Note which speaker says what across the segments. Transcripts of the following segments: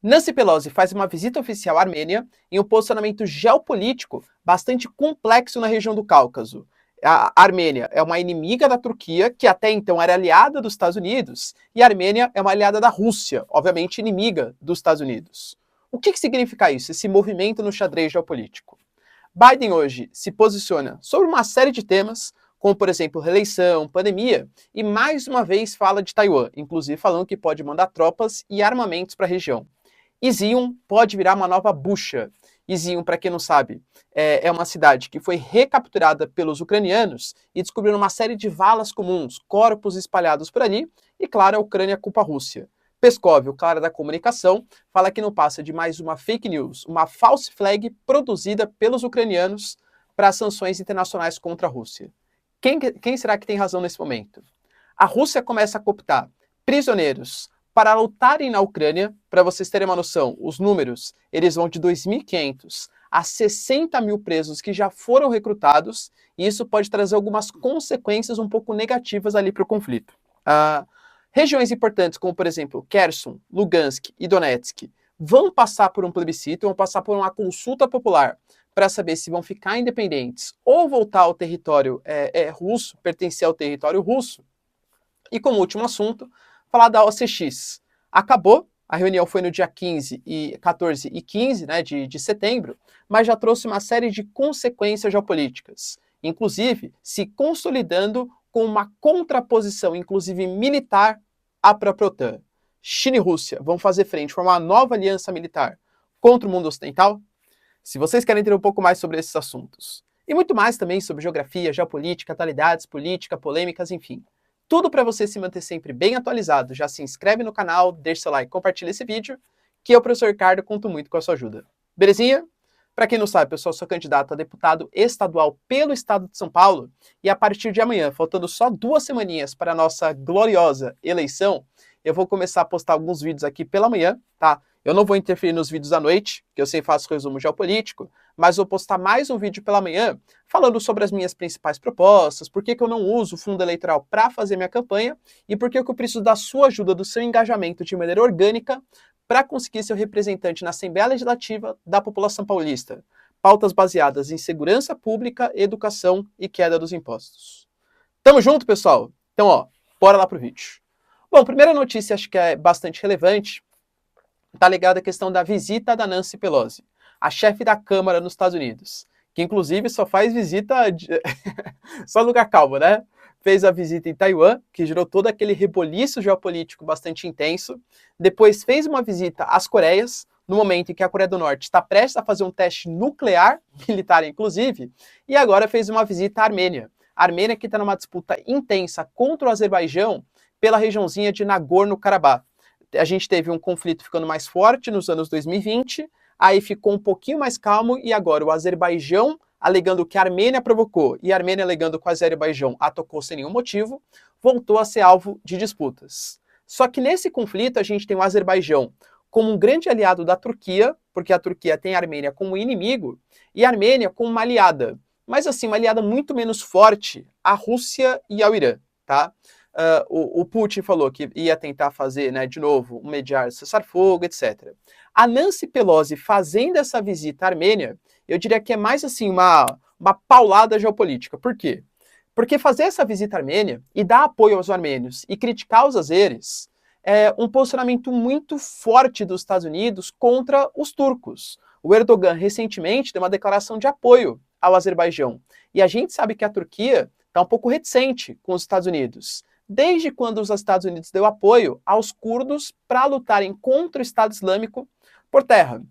Speaker 1: Nancy Pelosi faz uma visita oficial à Armênia em um posicionamento geopolítico bastante complexo na região do Cáucaso. A Armênia é uma inimiga da Turquia, que até então era aliada dos Estados Unidos, e a Armênia é uma aliada da Rússia, obviamente inimiga dos Estados Unidos. O que significa isso, esse movimento no xadrez geopolítico? Biden hoje se posiciona sobre uma série de temas, como por exemplo reeleição, pandemia, e mais uma vez fala de Taiwan, inclusive falando que pode mandar tropas e armamentos para a região. Izium pode virar uma nova Bucha. Izium, para quem não sabe, é uma cidade que foi recapturada pelos ucranianos e descobriram uma série de valas comuns, corpos espalhados por ali, e claro, a Ucrânia culpa a Rússia. Peskov, o cara da comunicação, fala que não passa de mais uma fake news, uma false flag produzida pelos ucranianos para as sanções internacionais contra a Rússia. Quem será que tem razão nesse momento? A Rússia começa a cooptar prisioneiros para lutarem na Ucrânia. Para vocês terem uma noção, os números eles vão de 2.500 a 60 mil presos que já foram recrutados, e isso pode trazer algumas consequências um pouco negativas ali para o conflito. Regiões importantes como, por exemplo, Kherson, Lugansk e Donetsk vão passar por um plebiscito, vão passar por uma consulta popular para saber se vão ficar independentes ou voltar ao território russo, pertencer ao território russo. E como último assunto, falar da OCX. Acabou, a reunião foi no dia 14 e 15 de setembro, mas já trouxe uma série de consequências geopolíticas, inclusive se consolidando com uma contraposição, inclusive militar, à própria OTAN. China e Rússia vão fazer frente, formar uma nova aliança militar contra o mundo ocidental? Se vocês querem entender um pouco mais sobre esses assuntos, e muito mais também sobre geografia, geopolítica, atualidades, política, polêmicas, enfim, tudo para você se manter sempre bem atualizado, já se inscreve no canal, deixa seu like, compartilha esse vídeo, que eu, professor Ricardo, conto muito com a sua ajuda. Belezinha? Para quem não sabe, pessoal, sou candidato a deputado estadual pelo estado de São Paulo, e a partir de amanhã, faltando só 2 semaninhas para a nossa gloriosa eleição, eu vou começar a postar alguns vídeos aqui pela manhã, tá? Eu não vou interferir nos vídeos à noite, que eu sempre faço resumo geopolítico, mas vou postar mais um vídeo pela manhã falando sobre as minhas principais propostas, por que eu não uso o fundo eleitoral para fazer minha campanha e por que eu preciso da sua ajuda, do seu engajamento de maneira orgânica para conseguir ser o representante na Assembleia Legislativa da população paulista. Pautas baseadas em segurança pública, educação e queda dos impostos. Tamo junto, pessoal? Então, bora lá pro vídeo. Bom, primeira notícia acho que é bastante relevante, tá ligada à questão da visita da Nancy Pelosi, a chefe da Câmara nos Estados Unidos, que inclusive só faz visita só no lugar calmo, né? Fez a visita em Taiwan, que gerou todo aquele reboliço geopolítico bastante intenso. Depois fez uma visita às Coreias, no momento em que a Coreia do Norte está prestes a fazer um teste nuclear, militar inclusive, e agora fez uma visita à Armênia. A Armênia que está numa disputa intensa contra o Azerbaijão pela regiãozinha de Nagorno-Karabakh. A gente teve um conflito ficando mais forte nos anos 2020, aí ficou um pouquinho mais calmo e agora o Azerbaijão alegando que a Armênia provocou e a Armênia alegando que o Azerbaijão atacou sem nenhum motivo, voltou a ser alvo de disputas. Só que nesse conflito a gente tem o Azerbaijão como um grande aliado da Turquia, porque a Turquia tem a Armênia como inimigo, e a Armênia como uma aliada, mas assim, uma aliada muito menos forte à Rússia e ao Irã, tá? O Putin falou que ia tentar fazer, de novo, um mediar cessar-fogo, etc. A Nancy Pelosi fazendo essa visita à Armênia, eu diria que é mais assim uma paulada geopolítica. Por quê? Porque fazer essa visita à Armênia e dar apoio aos armênios e criticar os azeres é um posicionamento muito forte dos Estados Unidos contra os turcos. O Erdogan recentemente deu uma declaração de apoio ao Azerbaijão. E a gente sabe que a Turquia está um pouco reticente com os Estados Unidos. Desde quando os Estados Unidos deu apoio aos curdos para lutarem contra o Estado Islâmico por terra.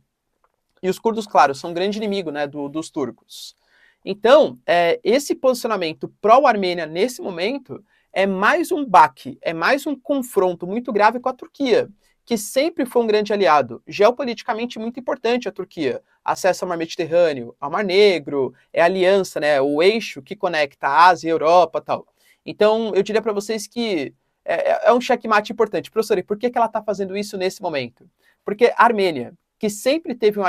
Speaker 1: E os curdos, claro, são um grande inimigo dos turcos. Então, esse posicionamento pró-Armênia nesse momento é mais um baque, é mais um confronto muito grave com a Turquia, que sempre foi um grande aliado, geopoliticamente muito importante a Turquia. Acesso ao Mar Mediterrâneo, ao Mar Negro, é a aliança, o eixo que conecta a Ásia e a Europa e tal. Então, eu diria para vocês que é um checkmate importante. Professor, e por que ela está fazendo isso nesse momento? Porque a Armênia, que sempre teve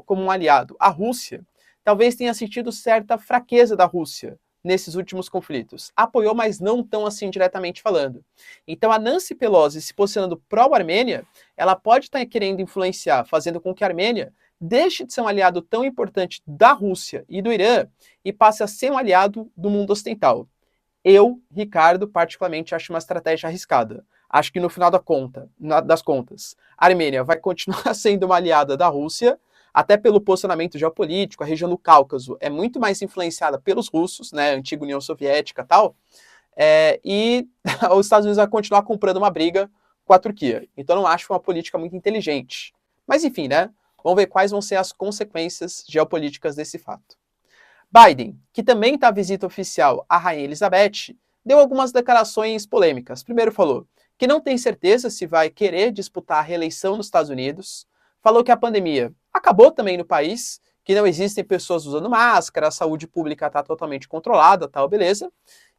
Speaker 1: como um aliado a Rússia, talvez tenha sentido certa fraqueza da Rússia nesses últimos conflitos? Apoiou, mas não tão assim diretamente falando. Então a Nancy Pelosi se posicionando pró-Armênia, ela pode estar querendo influenciar, fazendo com que a Armênia deixe de ser um aliado tão importante da Rússia e do Irã e passe a ser um aliado do mundo ocidental. Eu, Ricardo, particularmente acho uma estratégia arriscada. Acho que no final das contas, a Armênia vai continuar sendo uma aliada da Rússia, até pelo posicionamento geopolítico. A região do Cáucaso é muito mais influenciada pelos russos, né, antiga União Soviética e tal, e os Estados Unidos vai continuar comprando uma briga com a Turquia. Então não acho uma política muito inteligente. Mas enfim, né, vamos ver quais vão ser as consequências geopolíticas desse fato. Biden, que também está à visita oficial à Rainha Elizabeth, deu algumas declarações polêmicas. Primeiro falou que não tem certeza se vai querer disputar a reeleição nos Estados Unidos. Falou que a pandemia acabou também no país, que não existem pessoas usando máscara, a saúde pública está totalmente controlada, tal, beleza.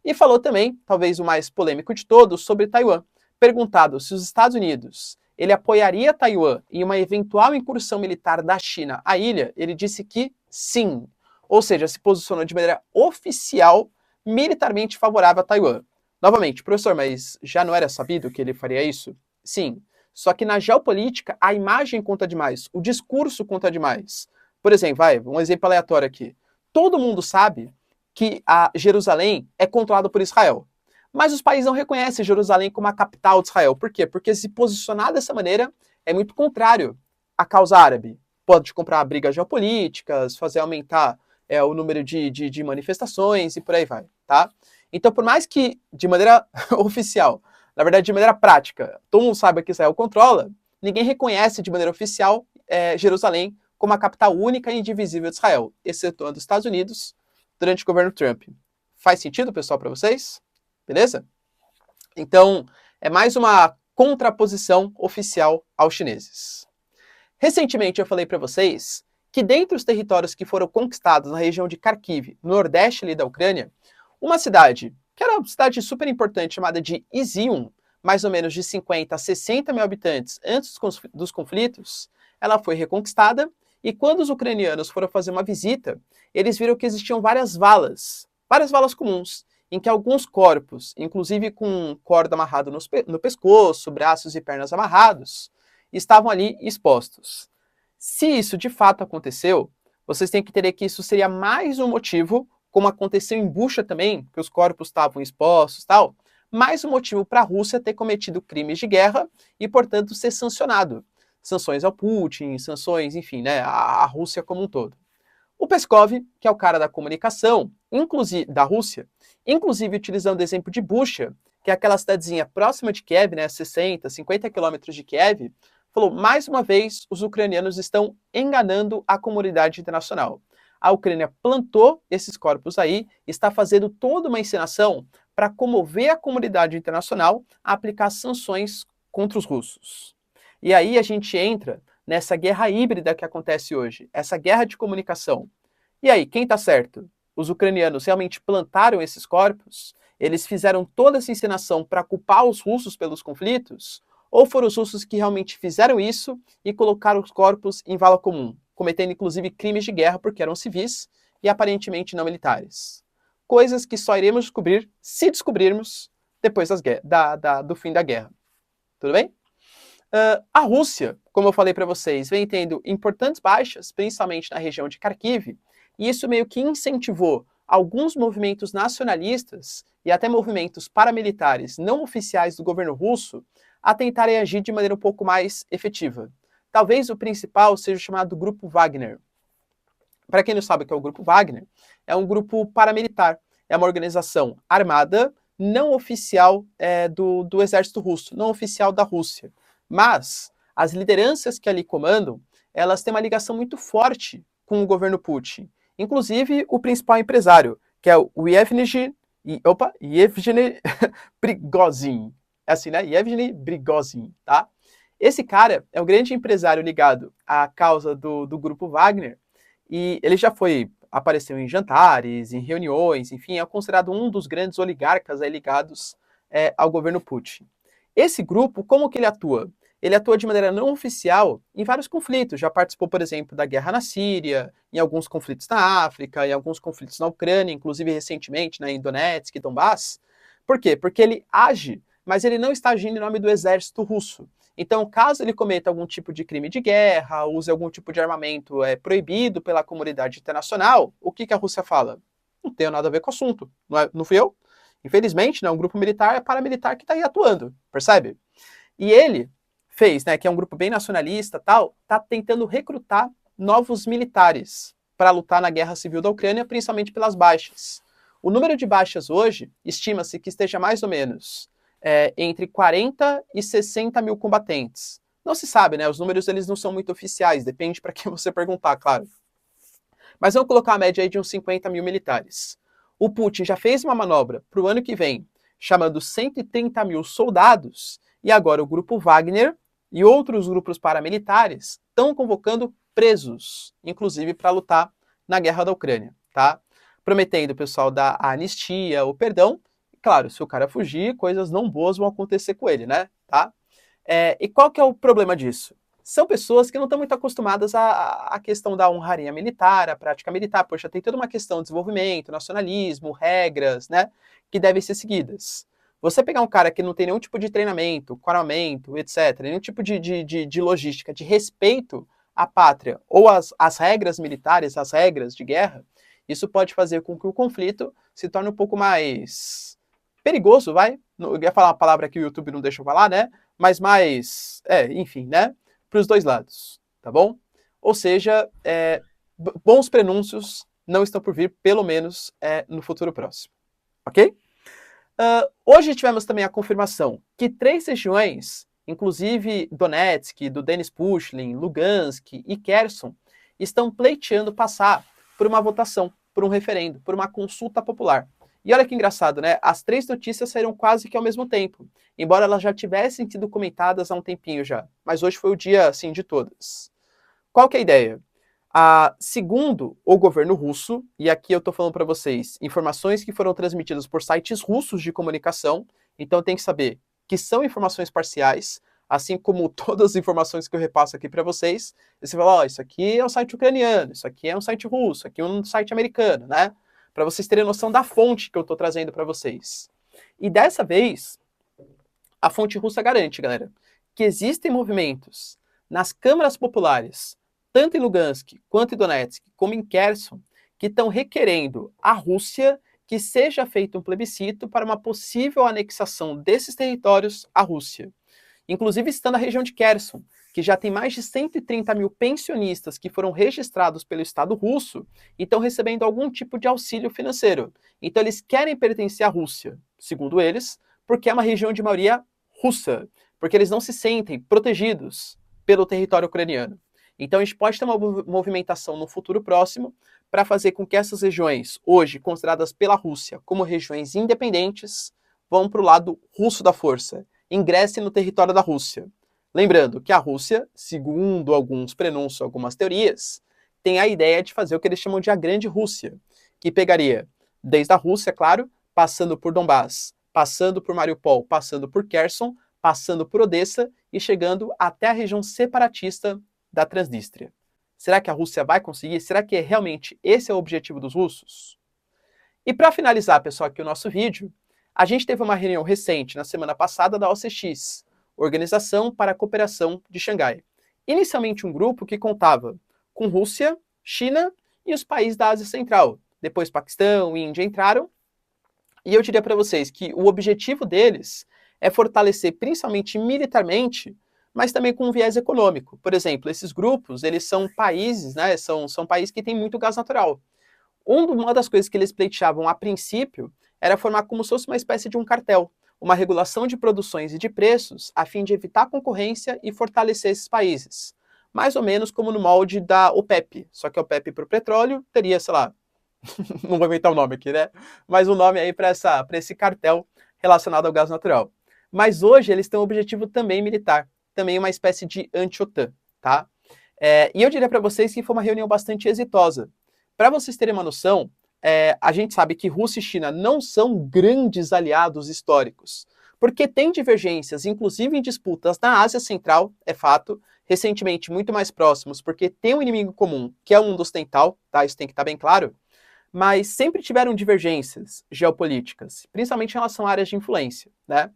Speaker 1: E falou também, talvez o mais polêmico de todos, sobre Taiwan. Perguntado se os Estados Unidos ele apoiaria Taiwan em uma eventual incursão militar da China à ilha, ele disse que sim. Ou seja, se posicionou de maneira oficial, militarmente favorável a Taiwan. Novamente, professor, mas já não era sabido que ele faria isso? Sim. Só que na geopolítica, a imagem conta demais, o discurso conta demais. Por exemplo, um exemplo aleatório aqui. Todo mundo sabe que a Jerusalém é controlada por Israel. Mas os países não reconhecem Jerusalém como a capital de Israel. Por quê? Porque se posicionar dessa maneira é muito contrário à causa árabe. Pode comprar brigas geopolíticas, fazer aumentar o número de manifestações e por aí vai, tá? Então, por mais que de maneira oficial, na verdade de maneira prática, todo mundo saiba que Israel controla, ninguém reconhece de maneira oficial Jerusalém como a capital única e indivisível de Israel, excetuando os Estados Unidos durante o governo Trump. Faz sentido, pessoal, para vocês? Beleza? Então, é mais uma contraposição oficial aos chineses. Recentemente eu falei para vocês que dentre os territórios que foram conquistados na região de Kharkiv, no nordeste ali da Ucrânia, uma cidade, que era uma cidade super importante, chamada de Izium, mais ou menos de 50 a 60 mil habitantes antes dos conflitos, ela foi reconquistada, e quando os ucranianos foram fazer uma visita, eles viram que existiam várias valas comuns, em que alguns corpos, inclusive com corda amarrada no pescoço, braços e pernas amarrados, estavam ali expostos. Se isso de fato aconteceu, vocês têm que entender que isso seria mais um motivo, como aconteceu em Bucha também, que os corpos estavam expostos e tal, mais um motivo para a Rússia ter cometido crimes de guerra e, portanto, ser sancionado. Sanções ao Putin, sanções, enfim, né, a Rússia como um todo. O Peskov, que é o cara da comunicação, inclusive da Rússia, inclusive utilizando o exemplo de Bucha, que é aquela cidadezinha próxima de Kiev, né, 60, 50 quilômetros de Kiev, falou, mais uma vez, os ucranianos estão enganando a comunidade internacional. A Ucrânia plantou esses corpos aí, está fazendo toda uma encenação para comover a comunidade internacional a aplicar sanções contra os russos. E aí a gente entra nessa guerra híbrida que acontece hoje, essa guerra de comunicação. E aí, quem está certo? Os ucranianos realmente plantaram esses corpos? Eles fizeram toda essa encenação para culpar os russos pelos conflitos? Ou foram os russos que realmente fizeram isso e colocaram os corpos em vala comum, cometendo inclusive crimes de guerra porque eram civis e aparentemente não militares? Coisas que só iremos descobrir se descobrirmos depois do fim da guerra. Tudo bem? A Rússia, como eu falei para vocês, vem tendo importantes baixas, principalmente na região de Kharkiv, e isso meio que incentivou alguns movimentos nacionalistas e até movimentos paramilitares não oficiais do governo russo a tentarem agir de maneira um pouco mais efetiva. Talvez o principal seja o chamado Grupo Wagner. Para quem não sabe o que é o Grupo Wagner, é um grupo paramilitar, é uma organização armada não oficial do exército russo, não oficial da Rússia. Mas as lideranças que ali comandam, elas têm uma ligação muito forte com o governo Putin. Inclusive o principal empresário, que é o Yevgeny Prigozhin. É assim, né? Yevgeny Prigozhin, tá? Esse cara é um grande empresário ligado à causa do Grupo Wagner, e ele já apareceu em jantares, em reuniões, enfim, é considerado um dos grandes oligarcas aí ligados ao governo Putin. Esse grupo, como que ele atua? ele atua de maneira não oficial em vários conflitos. Já participou, por exemplo, da guerra na Síria, em alguns conflitos na África, em alguns conflitos na Ucrânia, inclusive recentemente, né, em Donetsk e Donbass. Por quê? Porque ele age, mas ele não está agindo em nome do exército russo. Então, caso ele cometa algum tipo de crime de guerra, use algum tipo de armamento proibido pela comunidade internacional, o que a Rússia fala? Não tenho nada a ver com o assunto, não fui eu? Infelizmente, né, um grupo militar é paramilitar que está aí atuando, percebe? E ele fez, né, que é um grupo bem nacionalista, tal, tá tentando recrutar novos militares para lutar na guerra civil da Ucrânia, principalmente pelas baixas. O número de baixas hoje estima-se que esteja mais ou menos entre 40 e 60 mil combatentes. Não se sabe, né? Os números eles não são muito oficiais, depende para quem você perguntar, claro. Mas vamos colocar a média aí de uns 50 mil militares. O Putin já fez uma manobra para o ano que vem, chamando 130 mil soldados, e agora o grupo Wagner e outros grupos paramilitares estão convocando presos, inclusive para lutar na guerra da Ucrânia, tá? Prometendo o pessoal dar a anistia, o perdão. Claro, se o cara fugir, coisas não boas vão acontecer com ele, né? Tá? E qual que é o problema disso? São pessoas que não estão muito acostumadas à questão da honraria militar, à prática militar. Poxa, tem toda uma questão de desenvolvimento, nacionalismo, regras, né? Que devem ser seguidas. Você pegar um cara que não tem nenhum tipo de treinamento, armamento, etc., nenhum tipo de logística, de respeito à pátria, ou às regras militares, às regras de guerra, isso pode fazer com que o conflito se torne um pouco mais perigoso, vai? Eu ia falar uma palavra que o YouTube não deixa eu falar, né? Mas mais, enfim, né? Para os dois lados, tá bom? Ou seja, bons prenúncios não estão por vir, pelo menos no futuro próximo, ok? Hoje tivemos também a confirmação que 3 regiões, inclusive Donetsk, do Denis Pushilin, Lugansk e Kherson, estão pleiteando passar por uma votação, por um referendo, por uma consulta popular. E olha que engraçado, né? As 3 notícias saíram quase que ao mesmo tempo, embora elas já tivessem sido comentadas há um tempinho já. Mas hoje foi o dia, assim, de todas. Qual que é a ideia? Segundo o governo russo, e aqui eu estou falando para vocês informações que foram transmitidas por sites russos de comunicação, então tem que saber que são informações parciais, assim como todas as informações que eu repasso aqui para vocês. E você fala, isso aqui é um site ucraniano, isso aqui é um site russo, isso aqui é um site americano, né? Para vocês terem noção da fonte que eu estou trazendo para vocês. E dessa vez, a fonte russa garante, galera, que existem movimentos nas câmaras populares, tanto em Lugansk quanto em Donetsk, como em Kherson, que estão requerendo à Rússia que seja feito um plebiscito para uma possível anexação desses territórios à Rússia. Inclusive está na região de Kherson, que já tem mais de 130 mil pensionistas que foram registrados pelo Estado russo e estão recebendo algum tipo de auxílio financeiro. Então eles querem pertencer à Rússia, segundo eles, porque é uma região de maioria russa, porque eles não se sentem protegidos pelo território ucraniano. Então a gente pode ter uma movimentação no futuro próximo para fazer com que essas regiões, hoje consideradas pela Rússia como regiões independentes, vão para o lado russo da força, ingressem no território da Rússia. Lembrando que a Rússia, segundo alguns prenúncios, algumas teorias, tem a ideia de fazer o que eles chamam de a Grande Rússia, que pegaria desde a Rússia, claro, passando por Donbass, passando por Mariupol, passando por Kherson, passando por Odessa e chegando até a região separatista da Transnistria. Será que a Rússia vai conseguir? Será que realmente esse é o objetivo dos russos? E para finalizar, pessoal, aqui o nosso vídeo, a gente teve uma reunião recente, na semana passada, da OCX, Organização para a Cooperação de Xangai. Inicialmente um grupo que contava com Rússia, China e os países da Ásia Central. Depois Paquistão e Índia entraram. E eu diria para vocês que o objetivo deles é fortalecer principalmente militarmente, mas também com um viés econômico. Por exemplo, esses grupos, eles são países, né, são países que têm muito gás natural. Uma das coisas que eles pleiteavam a princípio era formar como se fosse uma espécie de um cartel, uma regulação de produções e de preços a fim de evitar a concorrência e fortalecer esses países. Mais ou menos como no molde da OPEP, só que a OPEP para o petróleo teria, sei lá, não vou inventar o nome aqui, né? Mas um nome aí para esse cartel relacionado ao gás natural. Mas hoje eles têm um objetivo também militar, também uma espécie de anti-OTAN, tá? E eu diria para vocês que foi uma reunião bastante exitosa. Para vocês terem uma noção, a gente sabe que Rússia e China não são grandes aliados históricos, Porque tem divergências, inclusive em disputas na Ásia Central, é fato, recentemente muito mais próximos, porque tem um inimigo comum, que é o mundo ocidental, tá? Isso tem que estar bem claro, mas sempre tiveram divergências geopolíticas, principalmente em relação a áreas de influência, né?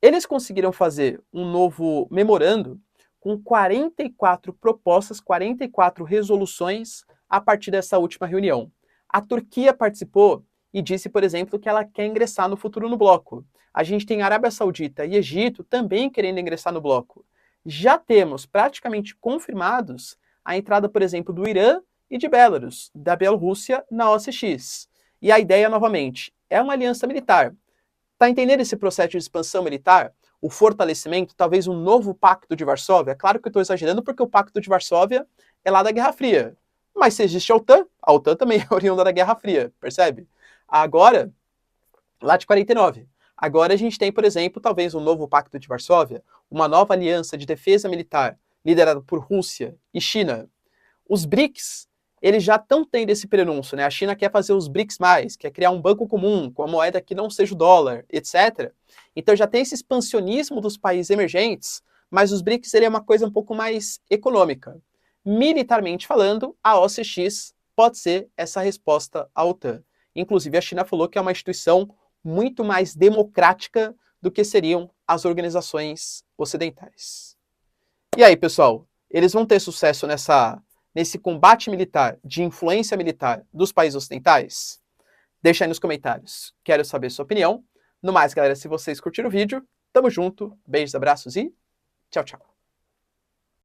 Speaker 1: Eles conseguiram fazer um novo memorando com 44 propostas, 44 resoluções a partir dessa última reunião. A Turquia participou e disse, por exemplo, que ela quer ingressar no futuro no bloco. A gente tem Arábia Saudita e Egito também querendo ingressar no bloco. Já temos praticamente confirmados a entrada, por exemplo, do Irã e de Belarus, da Bielorrússia, na OCX. E a ideia, novamente, é uma aliança militar. Tá entendendo esse processo de expansão militar? O fortalecimento, talvez um novo Pacto de Varsóvia? Claro que eu estou exagerando porque o Pacto de Varsóvia é lá da Guerra Fria. Mas se existe a OTAN também é oriunda da Guerra Fria, percebe? Agora, lá de 49. Agora a gente tem, por exemplo, talvez um novo Pacto de Varsóvia, uma nova aliança de defesa militar liderada por Rússia e China. Os BRICS, eles já estão tendo esse prenúncio, né? A China quer fazer os BRICS+, quer criar um banco comum com a moeda que não seja o dólar, etc. Então já tem esse expansionismo dos países emergentes, mas os BRICS seria uma coisa um pouco mais econômica. Militarmente falando, a OCX pode ser essa resposta à OTAN. Inclusive a China falou que é uma instituição muito mais democrática do que seriam as organizações ocidentais. E aí, pessoal, eles vão ter sucesso nesse combate militar, de influência militar dos países ocidentais? Deixa aí nos comentários. Quero saber sua opinião. No mais, galera, se vocês curtiram o vídeo, tamo junto, beijos, abraços e tchau, tchau.